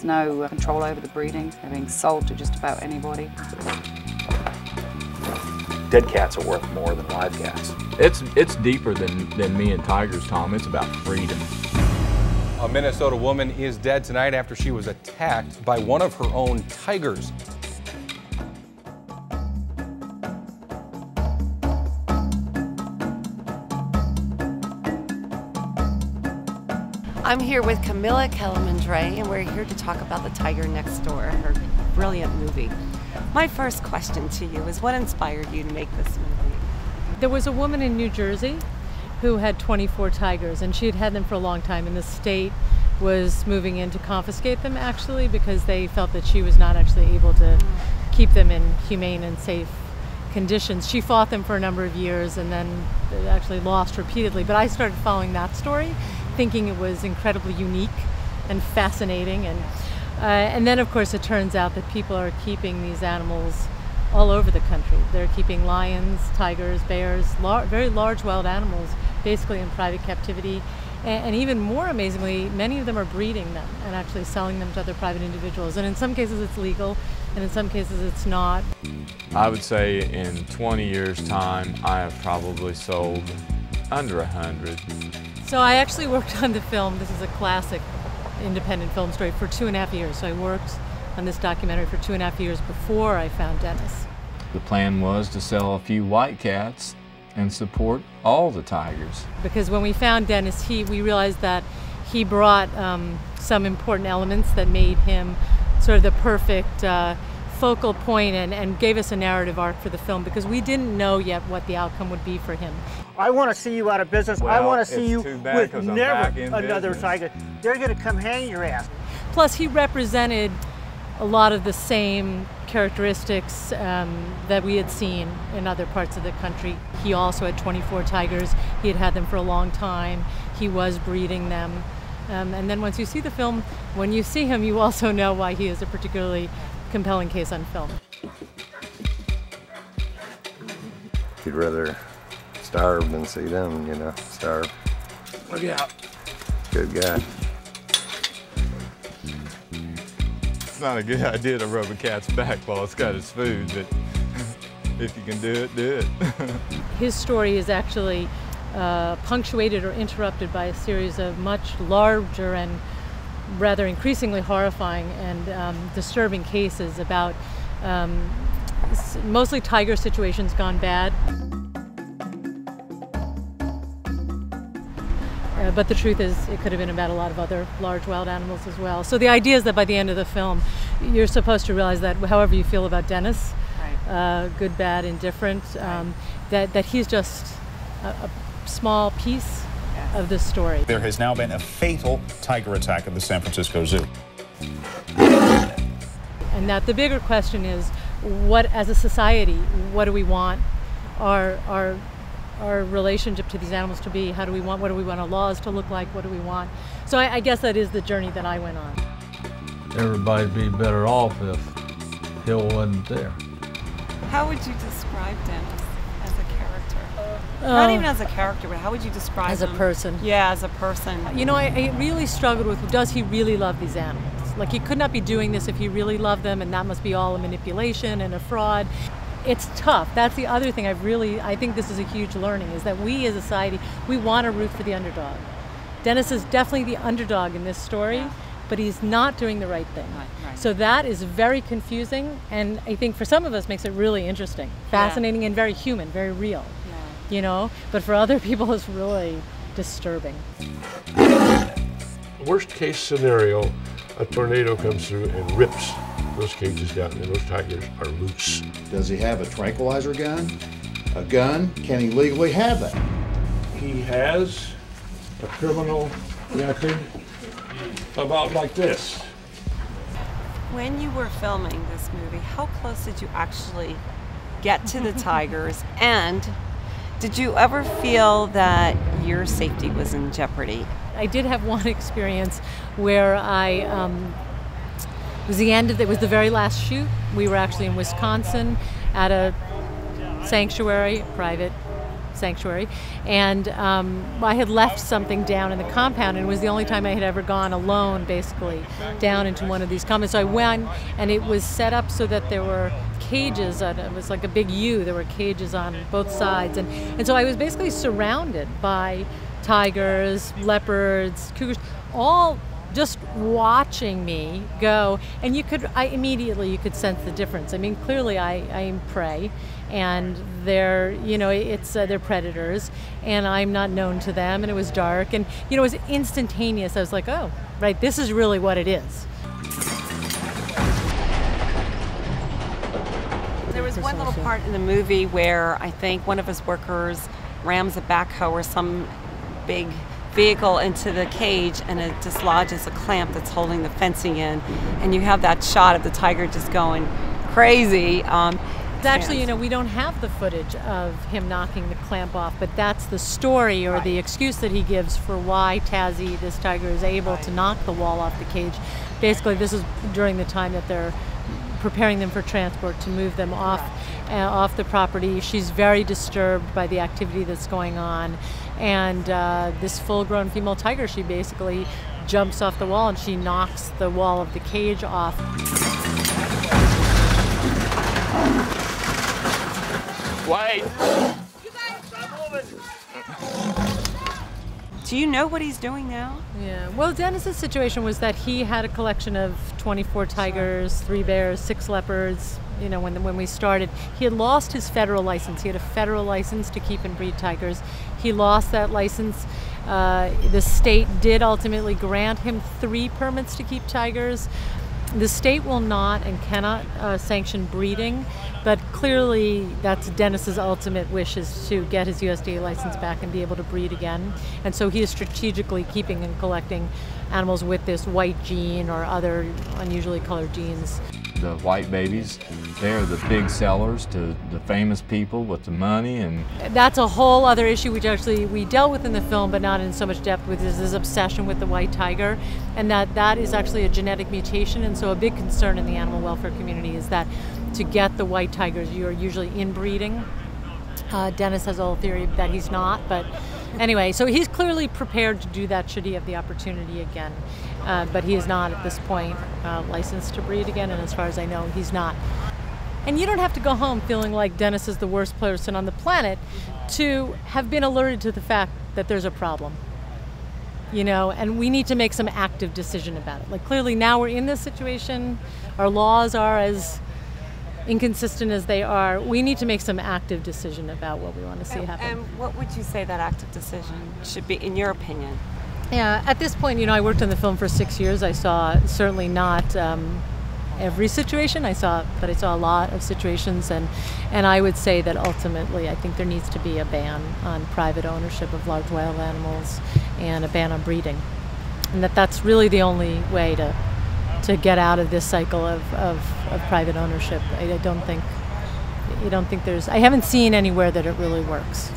There's no control over the breeding. They're being sold to just about anybody. Dead cats are worth more than live cats. It's deeper than me and tigers, Tom. It's about freedom. A Minnesota woman is dead tonight after she was attacked by one of her own tigers. I'm here with Camilla Kellerman-Dre, and we're here to talk about The Tiger Next Door, her brilliant movie. My first question to you is, what inspired you to make this movie? There was a woman in New Jersey who had 24 tigers, and she had had them for a long time, and the state was moving in to confiscate them, actually, because they felt that she was not actually able to keep them in humane and safe conditions. She fought them for a number of years and then actually lost repeatedly. But I started following that story, thinking it was incredibly unique and fascinating. And then, of course, it turns out that people are keeping these animals all over the country. They're keeping lions, tigers, bears, very large wild animals, basically in private captivity. And even more amazingly, many of them are breeding them and actually selling them to other private individuals. And in some cases it's legal, and in some cases it's not. I would say in 20 years' time, I have probably sold under 100. So I actually worked on the film. This is a classic independent film story for 2.5 years. So I worked on this documentary for 2.5 years before I found Dennis. The plan was to sell a few white cats and support all the tigers. Because when we found Dennis, we realized that he brought some important elements that made him sort of the perfect focal point and gave us a narrative arc for the film, because we didn't know yet what the outcome would be for him. I want to see you out of business. Well, I want to see you bad, with I'm never back in another business. tiger. They're going to come hang your ass. Plus, he represented a lot of the same characteristics that we had seen in other parts of the country. He also had 24 tigers. He had had them for a long time. He was breeding them. And then once you see the film, when you see him, you also know why he is a particularly compelling case on film. You'd rather starve than see them, you know, starve. Look out. Good guy. It's not a good idea to rub a cat's back while it's got its food, but if you can do it, do it. His story is actually punctuated or interrupted by a series of much larger and rather increasingly horrifying and disturbing cases about mostly tiger situations gone bad. But the truth is, it could have been about a lot of other large wild animals as well. So the idea is that by the end of the film, you're supposed to realize that however you feel about Dennis, good, bad, indifferent, that he's just a small piece of this story. There has now been a fatal tiger attack at the San Francisco Zoo. And that the bigger question is, what, as a society, what do we want our relationship to these animals to be? What do we want our laws to look like? What do we want? So I guess that is the journey that I went on. Everybody'd be better off if Hill wasn't there. How would you describe Dennis as a character? Not even as a character, but how would you describe him? As a person. Yeah, as a person. You know, I really struggled with, does he really love these animals? Like, he could not be doing this if he really loved them, and that must be all a manipulation and a fraud. It's tough. That's the other thing I think this is a huge learning, is that we as a society, we want to root for the underdog. Dennis is definitely the underdog in this story, but he's not doing the right thing. Right. So that is very confusing, and I think for some of us makes it really interesting, fascinating, and very human, very real. You know, but for other people it's really disturbing. Worst case scenario, a tornado comes through and rips those cages down, and those tigers are loose. Does he have a tranquilizer gun? A gun? Can he legally have that? He has a criminal record about like this. When you were filming this movie, how close did you actually get to the tigers, and did you ever feel that your safety was in jeopardy? I did have one experience where it was the very last shoot. We were actually in Wisconsin at a sanctuary, private sanctuary, and I had left something down in the compound, and it was the only time I had ever gone alone, basically, down into one of these compounds. So I went, and it was set up so that there were cages, it was like a big U, there were cages on both sides, and so I was basically surrounded by tigers, leopards, cougars, all just watching me go, and you could sense the difference. I mean, clearly I am prey, and they're, they're predators, and I'm not known to them, and it was dark, and it was instantaneous. I was like, oh, right, this is really what it is. There was one little part in the movie where I think one of his workers rams a backhoe or some big vehicle into the cage, and it dislodges a clamp that's holding the fencing in, and you have that shot of the tiger just going crazy. Actually, we don't have the footage of him knocking the clamp off, but that's the story or the excuse that he gives for why Tazzy, this tiger, is able to knock the wall off the cage. Basically, this is during the time that they're preparing them for transport to move them off the property. She's very disturbed by the activity that's going on, and this full-grown female tiger, she basically jumps off the wall and she knocks the wall of the cage off. Wait! Do you know what he's doing now? Yeah. Well, Dennis's situation was that he had a collection of 24 tigers, 3 bears, 6 leopards. When we started, he had lost his federal license. He had a federal license to keep and breed tigers. He lost that license. The state did ultimately grant him 3 permits to keep tigers. The state will not and cannot sanction breeding, but clearly that's Dennis's ultimate wish, is to get his USDA license back and be able to breed again. And so he is strategically keeping and collecting animals with this white gene or other unusually colored genes. The white babies, they're the big sellers to the famous people with the money, and that's a whole other issue which actually we dealt with in the film, but not in so much depth, with this obsession with the white tiger, and that is actually a genetic mutation. And so a big concern in the animal welfare community is that to get the white tigers, you're usually inbreeding. Dennis has a whole theory that he's not, but anyway, so he's clearly prepared to do that should he have the opportunity again. But he is not at this point licensed to breed again, and as far as I know, he's not. And you don't have to go home feeling like Dennis is the worst person on the planet to have been alerted to the fact that there's a problem. And we need to make some active decision about it. Like, clearly now we're in this situation, our laws are as inconsistent as they are. We need to make some active decision about what we want to see happen. And what would you say that active decision should be, in your opinion? Yeah, at this point, I worked on the film for 6 years. I saw certainly not every situation. But I saw a lot of situations, and I would say that ultimately, I think there needs to be a ban on private ownership of large wild animals and a ban on breeding, and that's really the only way to get out of this cycle of private ownership. I haven't seen anywhere that it really works.